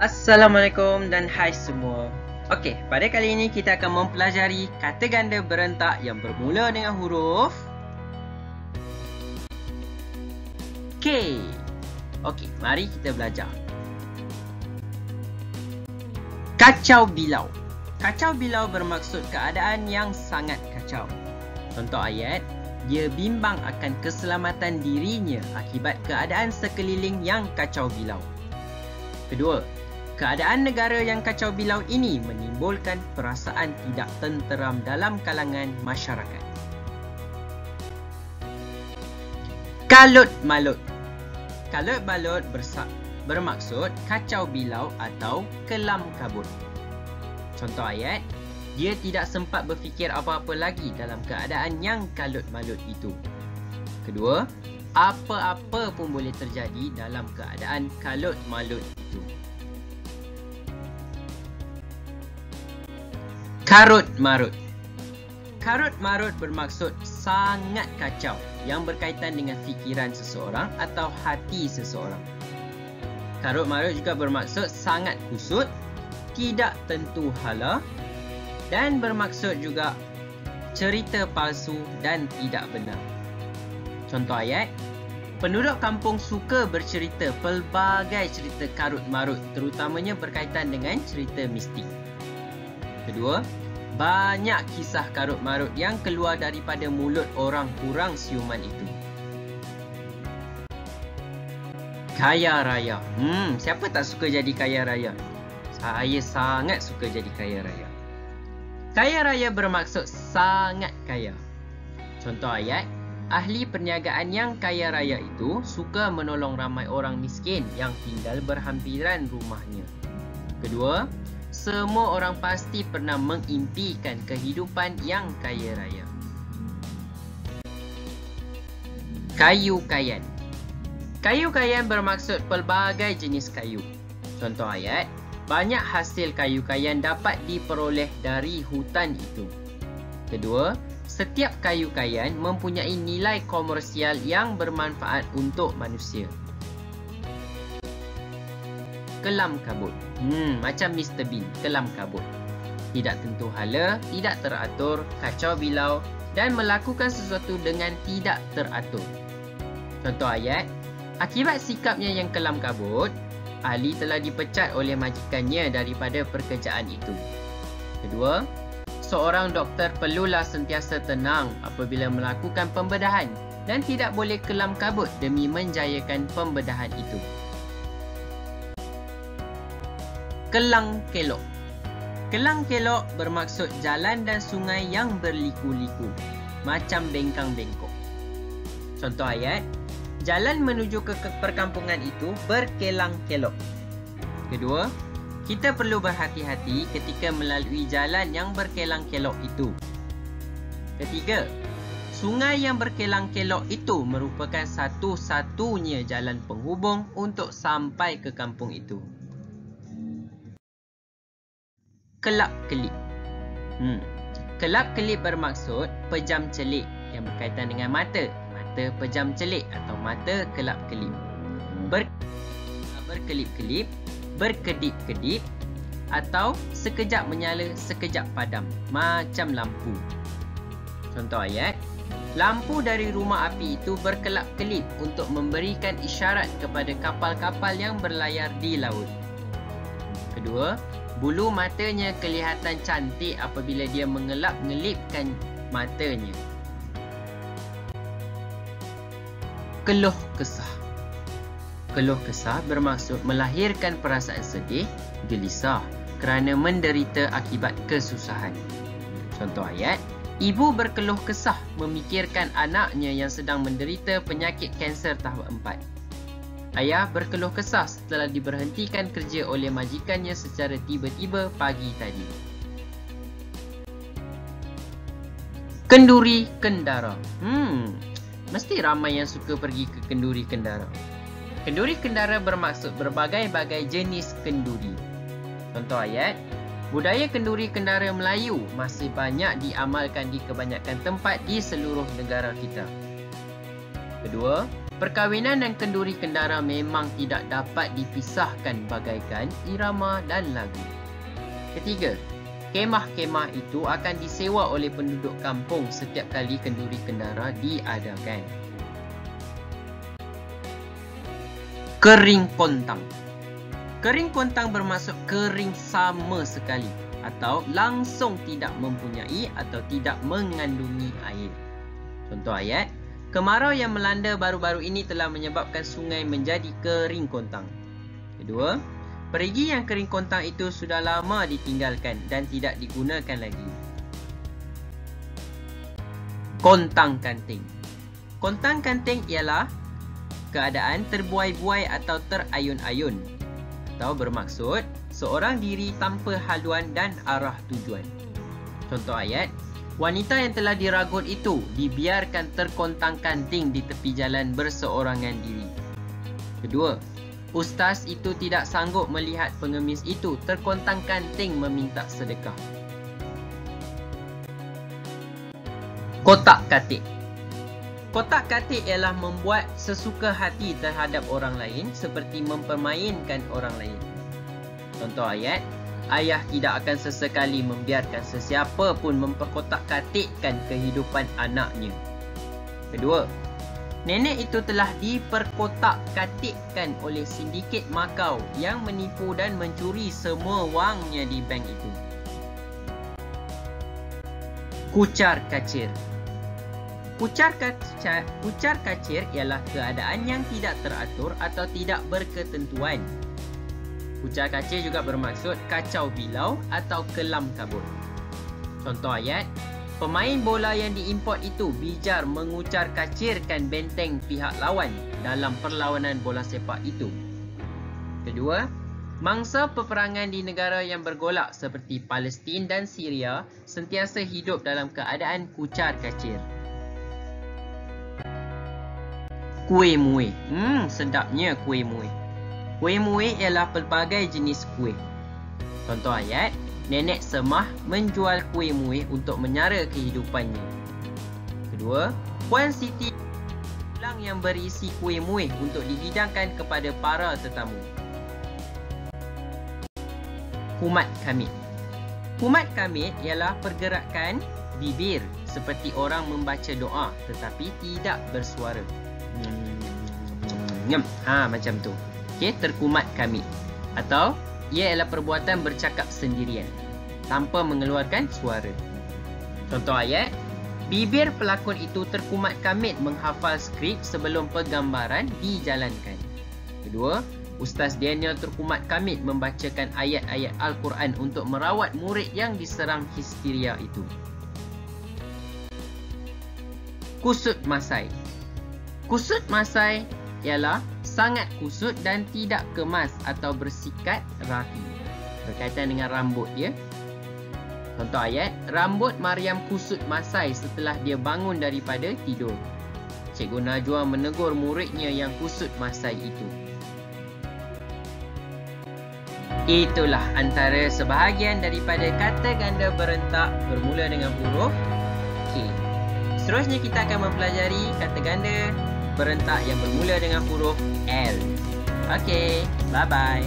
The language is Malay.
Assalamualaikum dan hai semua. Okey, pada kali ini kita akan mempelajari kata ganda berentak yang bermula dengan huruf K. Okey, mari kita belajar. Kacau bilau. Kacau bilau bermaksud keadaan yang sangat kacau. Contoh ayat, dia bimbang akan keselamatan dirinya akibat keadaan sekeliling yang kacau bilau. Kedua, keadaan negara yang kacau bilau ini menimbulkan perasaan tidak tenteram dalam kalangan masyarakat. Kalut malut. Kalut balut bermaksud kacau bilau atau kelam kabut. Contoh ayat, dia tidak sempat berfikir apa-apa lagi dalam keadaan yang kalut malut itu. Kedua, apa-apa pun boleh terjadi dalam keadaan kalut malut itu. Karut marut. Karut marut bermaksud sangat kacau yang berkaitan dengan fikiran seseorang atau hati seseorang. Karut marut juga bermaksud sangat kusut, tidak tentu hala dan bermaksud juga cerita palsu dan tidak benar. Contoh ayat, penduduk kampung suka bercerita pelbagai cerita karut marut terutamanya berkaitan dengan cerita mistik. Kedua, banyak kisah karut marut yang keluar daripada mulut orang kurang siuman itu. Kaya raya. Siapa tak suka jadi kaya raya? Saya sangat suka jadi kaya raya. Kaya raya bermaksud sangat kaya. Contoh ayat, ahli perniagaan yang kaya raya itu suka menolong ramai orang miskin yang tinggal berhampiran rumahnya. Kedua, semua orang pasti pernah mengimpikan kehidupan yang kaya raya. Kayu kayan. Kayu kayan bermaksud pelbagai jenis kayu. Contoh ayat, banyak hasil kayu kayan dapat diperoleh dari hutan itu. Kedua, setiap kayu kayan mempunyai nilai komersial yang bermanfaat untuk manusia. Kelam kabut. Macam Mr. Bean, kelam kabut. Tidak tentu hala, tidak teratur, kacau bilau dan melakukan sesuatu dengan tidak teratur. Contoh ayat, akibat sikapnya yang kelam kabut, ahli telah dipecat oleh majikannya daripada pekerjaan itu. Kedua, seorang doktor perlulah sentiasa tenang apabila melakukan pembedahan dan tidak boleh kelam kabut demi menjayakan pembedahan itu. Kelang kelok. Kelang kelok bermaksud jalan dan sungai yang berliku-liku, macam bengkang-bengkok. Contoh ayat, jalan menuju ke perkampungan itu berkelang-kelok. Kedua, kita perlu berhati-hati ketika melalui jalan yang berkelang-kelok itu. Ketiga, sungai yang berkelang-kelok itu merupakan satu-satunya jalan penghubung untuk sampai ke kampung itu. Kelap-kelip. Kelap-kelip bermaksud pejam celik yang berkaitan dengan mata. Mata pejam celik atau mata kelap-kelip. Berkelip-kelip, berkedip-kedip atau sekejap menyala, sekejap padam, macam lampu. Contoh ayat, lampu dari rumah api itu berkelap-kelip untuk memberikan isyarat kepada kapal-kapal yang berlayar di laut. Kedua, bulu matanya kelihatan cantik apabila dia mengelap-ngelipkan matanya. Keluh kesah. Keluh kesah bermaksud melahirkan perasaan sedih, gelisah kerana menderita akibat kesusahan. Contoh ayat, ibu berkeluh kesah memikirkan anaknya yang sedang menderita penyakit kanser tahap 4. Ayah berkeluh kesah setelah diberhentikan kerja oleh majikannya secara tiba-tiba pagi tadi. Kenduri kendara. Mesti ramai yang suka pergi ke kenduri kendara. Kenduri kendara bermaksud berbagai-bagai jenis kenduri. Contoh ayat, budaya kenduri kendara Melayu masih banyak diamalkan di kebanyakan tempat di seluruh negara kita. Kedua, Perkahwinan dan kenduri kendara memang tidak dapat dipisahkan bagaikan irama dan lagu. Ketiga, kemah-kemah itu akan disewa oleh penduduk kampung setiap kali kenduri kendara diadakan. Kering kontang. Kering kontang bermaksud kering sama sekali atau langsung tidak mempunyai atau tidak mengandungi air. Contoh ayat, kemarau yang melanda baru-baru ini telah menyebabkan sungai menjadi kering kontang. Kedua, perigi yang kering kontang itu sudah lama ditinggalkan dan tidak digunakan lagi. Kontang kanting. Kontang kanting ialah keadaan terbuai-buai atau terayun-ayun, atau bermaksud seorang diri tanpa haluan dan arah tujuan. Contoh ayat, wanita yang telah diragut itu dibiarkan terkontang-kanting di tepi jalan berseorangan diri. Kedua, ustaz itu tidak sanggup melihat pengemis itu terkontang-kanting meminta sedekah. Kotak-katik. Kotak-katik ialah membuat sesuka hati terhadap orang lain seperti mempermainkan orang lain. Contoh ayat, ayah tidak akan sesekali membiarkan sesiapa pun memperkotak-katikkan kehidupan anaknya. Kedua, nenek itu telah diperkotak-katikkan oleh sindiket Makau yang menipu dan mencuri semua wangnya di bank itu. Kucar-kacir. Kucar-kacir ialah keadaan yang tidak teratur atau tidak berketentuan. Kucar-kacir juga bermaksud kacau bilau atau kelam kabut. Contoh ayat, pemain bola yang diimport itu bijar mengucar-kacirkan benteng pihak lawan dalam perlawanan bola sepak itu. Kedua, mangsa peperangan di negara yang bergolak seperti Palestin dan Syria sentiasa hidup dalam keadaan kucar-kacir. Kuih muih. Sedapnya kuih muih. Kuih muih ialah pelbagai jenis kuih. Contoh ayat, Nenek Semah menjual kuih muih untuk menyara kehidupannya. Kedua, Puan Siti tulang yang berisi kuih muih untuk dihidangkan kepada para tetamu. Kumat kamit. Kumat kamit ialah pergerakan bibir seperti orang membaca doa tetapi tidak bersuara. Macam tu. Okey, terkumat kamit. Atau ia ialah perbuatan bercakap sendirian tanpa mengeluarkan suara. Contoh ayat, bibir pelakon itu terkumat kamit menghafal skrip sebelum penggambaran dijalankan. Kedua, Ustaz Daniel terkumat kamit membacakan ayat-ayat Al-Quran untuk merawat murid yang diserang histeria itu. Kusut masai. Kusut masai ialah sangat kusut dan tidak kemas atau bersikat rapi. Berkaitan dengan rambut dia. Contoh ayat, rambut Maryam kusut masai setelah dia bangun daripada tidur. Cikgu Najwa menegur muridnya yang kusut masai itu. Itulah antara sebahagian daripada kata ganda berentak bermula dengan huruf K. Seterusnya kita akan mempelajari kata ganda berentak yang bermula dengan huruf L. Okey, bye-bye.